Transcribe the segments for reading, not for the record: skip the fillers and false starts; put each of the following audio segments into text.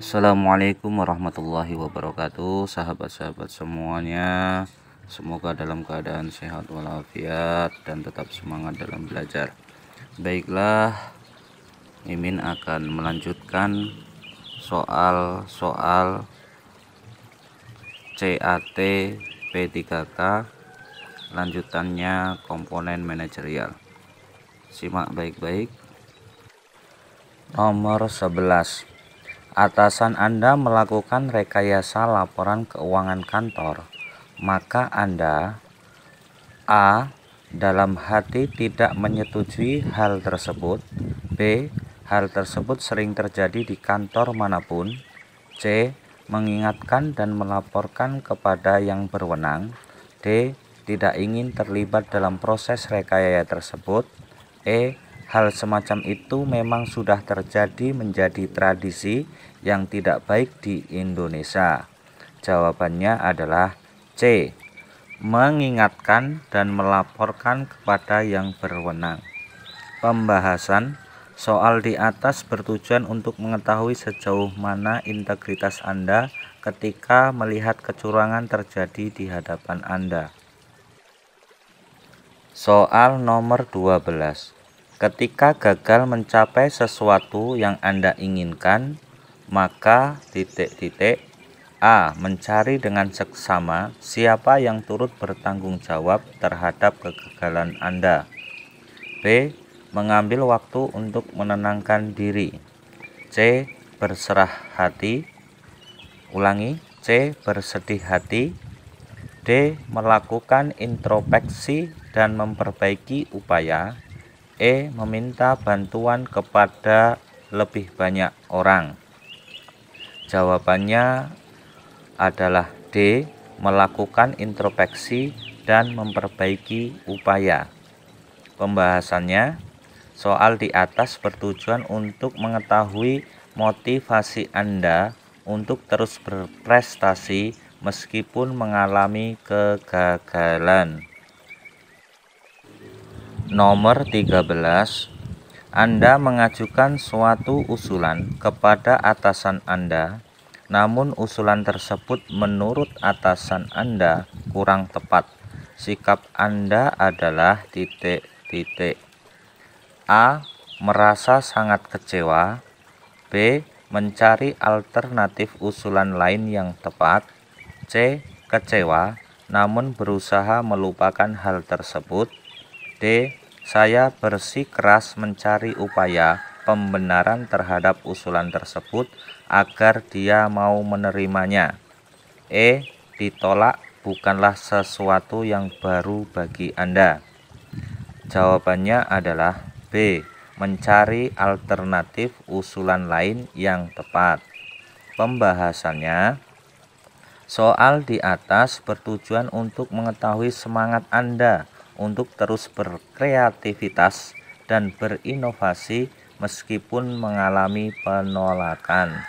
Assalamualaikum warahmatullahi wabarakatuh, sahabat-sahabat semuanya. Semoga dalam keadaan sehat walafiat dan tetap semangat dalam belajar. Baiklah, Mimin akan melanjutkan soal-soal CAT P3K, lanjutannya komponen manajerial. Simak baik-baik. Nomor 11. Atasan Anda melakukan rekayasa laporan keuangan kantor, maka Anda A. dalam hati tidak menyetujui hal tersebut. B. hal tersebut sering terjadi di kantor manapun. C. mengingatkan dan melaporkan kepada yang berwenang. D. tidak ingin terlibat dalam proses rekayasa tersebut. E. hal semacam itu memang sudah terjadi menjadi tradisi yang tidak baik di Indonesia. Jawabannya adalah C. mengingatkan dan melaporkan kepada yang berwenang. Pembahasan soal di atas bertujuan untuk mengetahui sejauh mana integritas Anda ketika melihat kecurangan terjadi di hadapan Anda. Soal nomor 12. Ketika gagal mencapai sesuatu yang Anda inginkan, maka A. mencari dengan seksama siapa yang turut bertanggung jawab terhadap kegagalan Anda. B. mengambil waktu untuk menenangkan diri. C. berserah hati. Ulangi, C. bersedih hati. D. melakukan introspeksi dan memperbaiki upaya. E. meminta bantuan kepada lebih banyak orang. Jawabannya adalah D. melakukan introspeksi dan memperbaiki upaya. Pembahasannya, soal di atas bertujuan untuk mengetahui motivasi Anda untuk terus berprestasi meskipun mengalami kegagalan. Nomor 13. Anda mengajukan suatu usulan kepada atasan Anda, namun usulan tersebut menurut atasan Anda kurang tepat. Sikap Anda adalah A. merasa sangat kecewa. B. mencari alternatif usulan lain yang tepat. C. kecewa namun berusaha melupakan hal tersebut. D. saya bersikeras mencari upaya pembenaran terhadap usulan tersebut agar dia mau menerimanya. E. ditolak bukanlah sesuatu yang baru bagi Anda. Jawabannya adalah B. mencari alternatif usulan lain yang tepat. Pembahasannya, soal di atas bertujuan untuk mengetahui semangat Anda untuk terus berkreativitas dan berinovasi meskipun mengalami penolakan.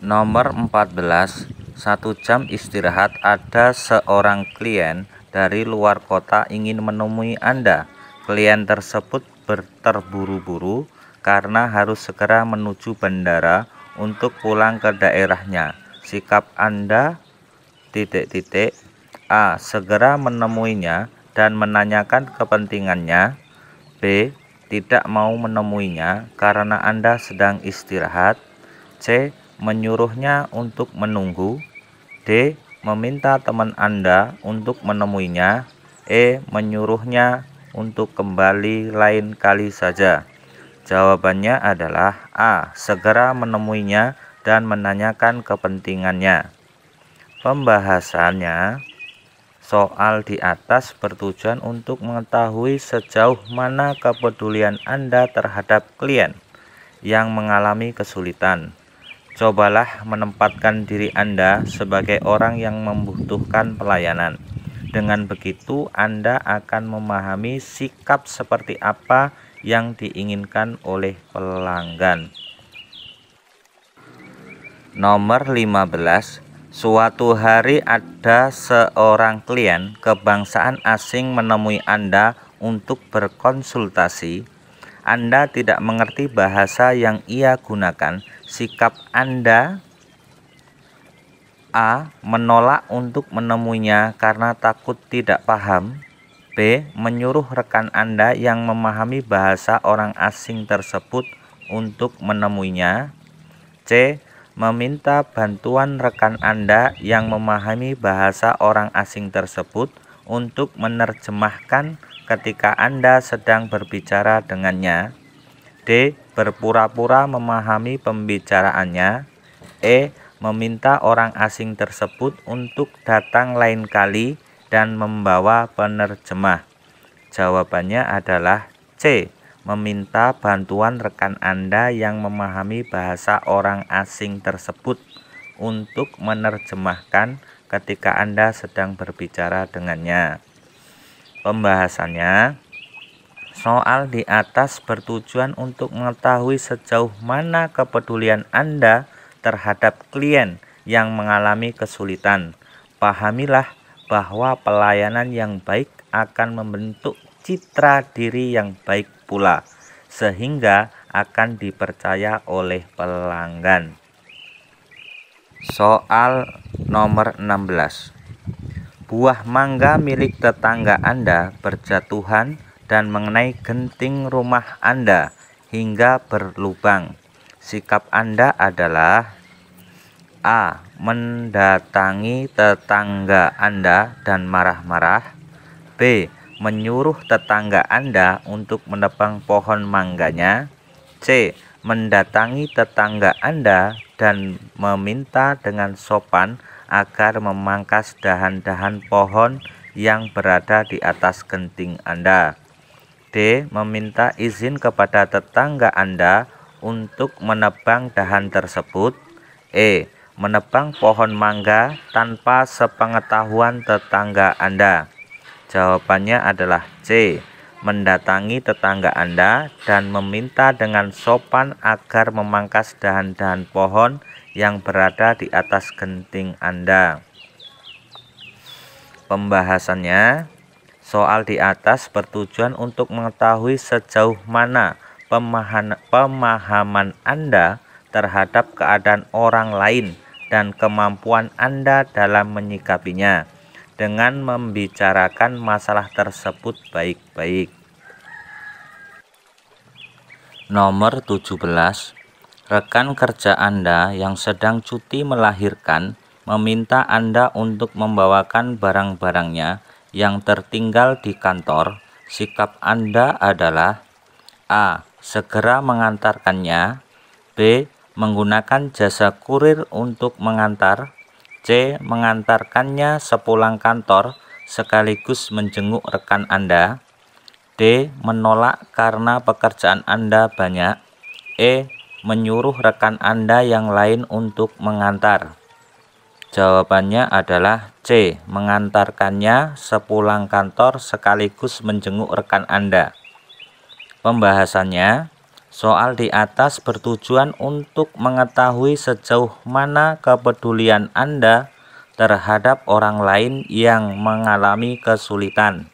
Nomor 14. 1 jam istirahat. Ada seorang klien dari luar kota ingin menemui Anda. Klien tersebut terburu-buru karena harus segera menuju bandara untuk pulang ke daerahnya. Sikap Anda A. segera menemuinya dan menanyakan kepentingannya. B. tidak mau menemuinya karena Anda sedang istirahat. C. menyuruhnya untuk menunggu. D. meminta teman Anda untuk menemuinya. E. menyuruhnya untuk kembali lain kali saja. Jawabannya adalah A. segera menemuinya dan menanyakan kepentingannya. Pembahasannya, soal di atas bertujuan untuk mengetahui sejauh mana kepedulian Anda terhadap klien yang mengalami kesulitan. Cobalah menempatkan diri Anda sebagai orang yang membutuhkan pelayanan. Dengan begitu, Anda akan memahami sikap seperti apa yang diinginkan oleh pelanggan. Nomor 15. Suatu hari ada seorang klien kebangsaan asing menemui Anda untuk berkonsultasi. Anda tidak mengerti bahasa yang ia gunakan sikap Anda: A. Menolak untuk menemuinya karena takut tidak paham. B. Menyuruh rekan Anda yang memahami bahasa orang asing tersebut untuk menemuinya. C. Meminta bantuan rekan Anda yang memahami bahasa orang asing tersebut untuk menerjemahkan ketika Anda sedang berbicara dengannya. D. Berpura-pura memahami pembicaraannya. E. Meminta orang asing tersebut untuk datang lain kali dan membawa penerjemah. Jawabannya adalah C. Meminta bantuan rekan Anda yang memahami bahasa orang asing tersebut untuk menerjemahkan ketika Anda sedang berbicara dengannya. Pembahasannya: soal di atas bertujuan untuk mengetahui sejauh mana kepedulian Anda terhadap klien yang mengalami kesulitan. Pahamilah bahwa pelayanan yang baik akan membentuk citra diri yang baik pula, sehingga akan dipercaya oleh pelanggan. Soal nomor 16. Buah mangga milik tetangga Anda berjatuhan dan mengenai genting rumah Anda hingga berlubang. Sikap Anda adalah: A. Mendatangi tetangga Anda dan marah-marah. B. Menyuruh tetangga Anda untuk menebang pohon mangganya. C. Mendatangi tetangga Anda dan meminta dengan sopan agar memangkas dahan-dahan pohon yang berada di atas genting Anda. D. Meminta izin kepada tetangga Anda untuk menebang dahan tersebut. E. Menebang pohon mangga tanpa sepengetahuan tetangga Anda. Jawabannya adalah C. Mendatangi tetangga Anda dan meminta dengan sopan agar memangkas dahan-dahan pohon yang berada di atas genting Anda. Pembahasannya: soal di atas bertujuan untuk mengetahui sejauh mana pemahaman Anda terhadap keadaan orang lain dan kemampuan Anda dalam menyikapinya dengan membicarakan masalah tersebut baik-baik. Nomor 17. Rekan kerja Anda yang sedang cuti melahirkan meminta Anda untuk membawakan barang-barangnya yang tertinggal di kantor. Sikap Anda adalah: A. Segera mengantarkannya. B. Menggunakan jasa kurir untuk mengantar. C. Mengantarkannya sepulang kantor sekaligus menjenguk rekan Anda. D. Menolak karena pekerjaan Anda banyak. E. Menyuruh rekan Anda yang lain untuk mengantar. Jawabannya adalah C. Mengantarkannya sepulang kantor sekaligus menjenguk rekan Anda. Pembahasannya: soal di atas bertujuan untuk mengetahui sejauh mana kepedulian Anda terhadap orang lain yang mengalami kesulitan.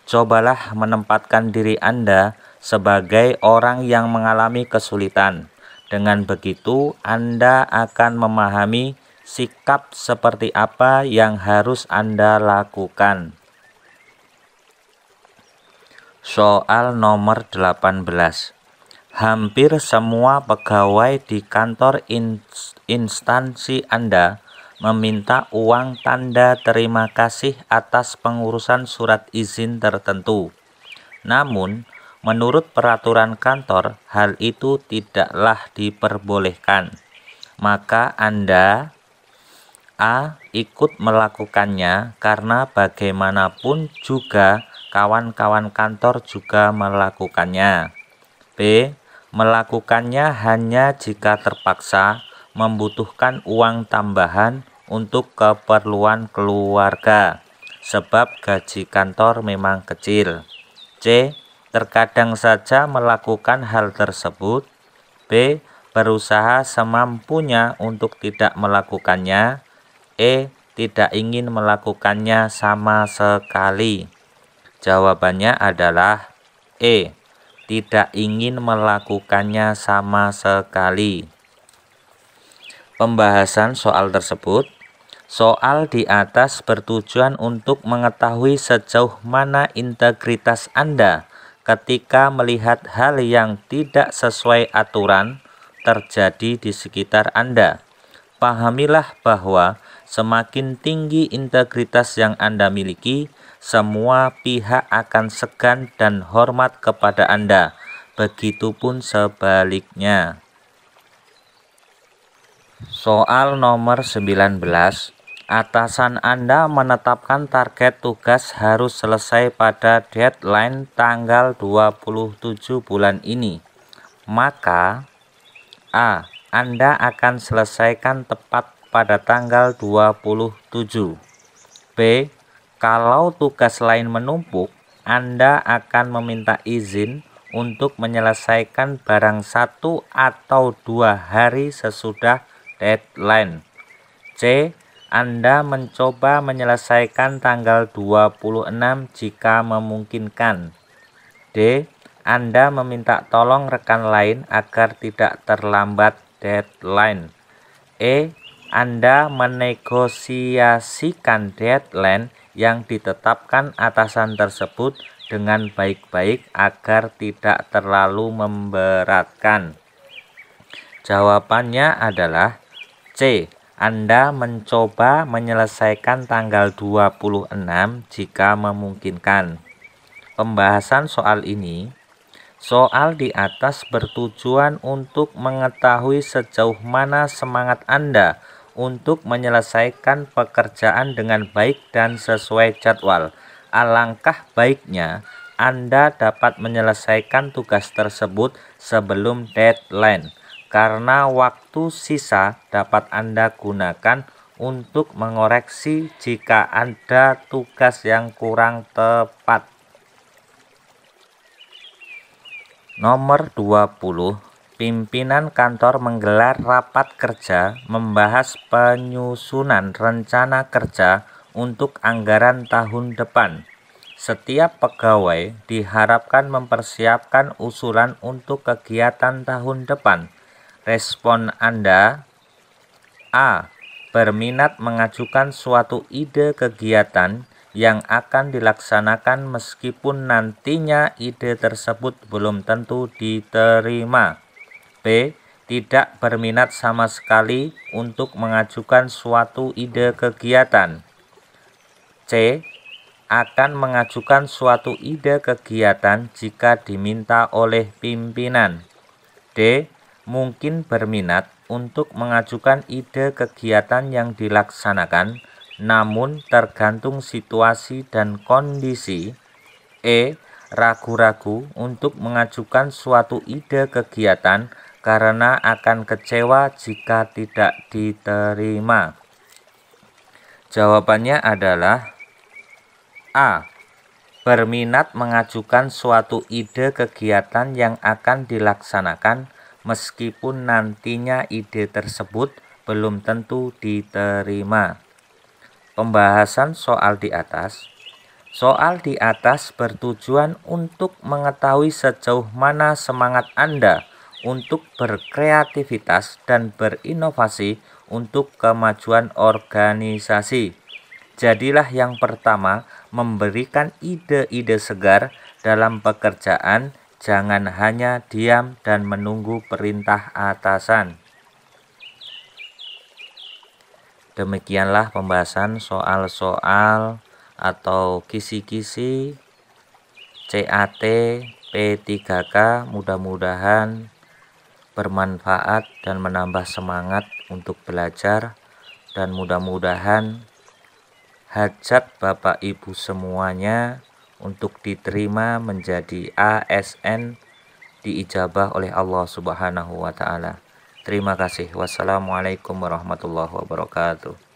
Cobalah menempatkan diri Anda sebagai orang yang mengalami kesulitan. Dengan begitu, Anda akan memahami sikap seperti apa yang harus Anda lakukan. Soal nomor 18. Hampir semua pegawai di kantor instansi Anda meminta uang tanda terima kasih atas pengurusan surat izin tertentu. Namun, menurut peraturan kantor, hal itu tidaklah diperbolehkan. Maka Anda: A. Ikut melakukannya karena bagaimanapun juga kawan-kawan kantor juga melakukannya. B. Melakukannya hanya jika terpaksa, membutuhkan uang tambahan untuk keperluan keluarga, sebab gaji kantor memang kecil. C. Terkadang saja melakukan hal tersebut. B. Berusaha semampunya untuk tidak melakukannya. E. Tidak ingin melakukannya sama sekali. Jawabannya adalah E. Tidak ingin melakukannya sama sekali. Pembahasan soal tersebut. Soal di atas bertujuan untuk mengetahui sejauh mana integritas Anda ketika melihat hal yang tidak sesuai aturan terjadi di sekitar Anda. Pahamilah bahwa semakin tinggi integritas yang Anda miliki, semua pihak akan segan dan hormat kepada Anda. Begitupun sebaliknya. Soal nomor 19. Atasan Anda menetapkan target tugas harus selesai pada deadline tanggal 27 bulan ini. Maka A. Anda akan selesaikan tepat pada tanggal 27. B. Kalau tugas lain menumpuk, Anda akan meminta izin untuk menyelesaikan barang 1 atau 2 hari sesudah deadline. C. Anda mencoba menyelesaikan tanggal 26 jika memungkinkan. D. Anda meminta tolong rekan lain agar tidak terlambat deadline. E. Anda menegosiasikan deadline yang ditetapkan atasan tersebut dengan baik-baik agar tidak terlalu memberatkan. Jawabannya adalah C. Anda mencoba menyelesaikan tanggal 26 jika memungkinkan. Pembahasan soal ini. Soal di atas bertujuan untuk mengetahui sejauh mana semangat Anda untuk menyelesaikan pekerjaan dengan baik dan sesuai jadwal. Alangkah baiknya Anda dapat menyelesaikan tugas tersebut sebelum deadline, karena waktu sisa dapat Anda gunakan untuk mengoreksi jika ada tugas yang kurang tepat. Nomor 20. Pimpinan kantor menggelar rapat kerja membahas penyusunan rencana kerja untuk anggaran tahun depan. Setiap pegawai diharapkan mempersiapkan usulan untuk kegiatan tahun depan. Respon Anda. A. Berminat mengajukan suatu ide kegiatan yang akan dilaksanakan meskipun nantinya ide tersebut belum tentu diterima. B. Tidak berminat sama sekali untuk mengajukan suatu ide kegiatan. C. Akan mengajukan suatu ide kegiatan jika diminta oleh pimpinan. D. Mungkin berminat untuk mengajukan ide kegiatan yang dilaksanakan, namun tergantung situasi dan kondisi. E. Ragu-ragu untuk mengajukan suatu ide kegiatan karena akan kecewa jika tidak diterima. Jawabannya adalah A. Berminat mengajukan suatu ide kegiatan yang akan dilaksanakan meskipun nantinya ide tersebut belum tentu diterima. Pembahasan soal di atas. Soal di atas bertujuan untuk mengetahui sejauh mana semangat Anda untuk berkreativitas dan berinovasi untuk kemajuan organisasi. Jadilah yang pertama memberikan ide-ide segar dalam pekerjaan. Jangan hanya diam dan menunggu perintah atasan. Demikianlah pembahasan soal-soal atau kisi-kisi CAT P3K. Mudah-mudahan bermanfaat dan menambah semangat untuk belajar, dan mudah-mudahan hajat Bapak Ibu semuanya untuk diterima menjadi ASN diijabah oleh Allah Subhanahu wa Ta'ala. Terima kasih. Wassalamualaikum warahmatullahi wabarakatuh.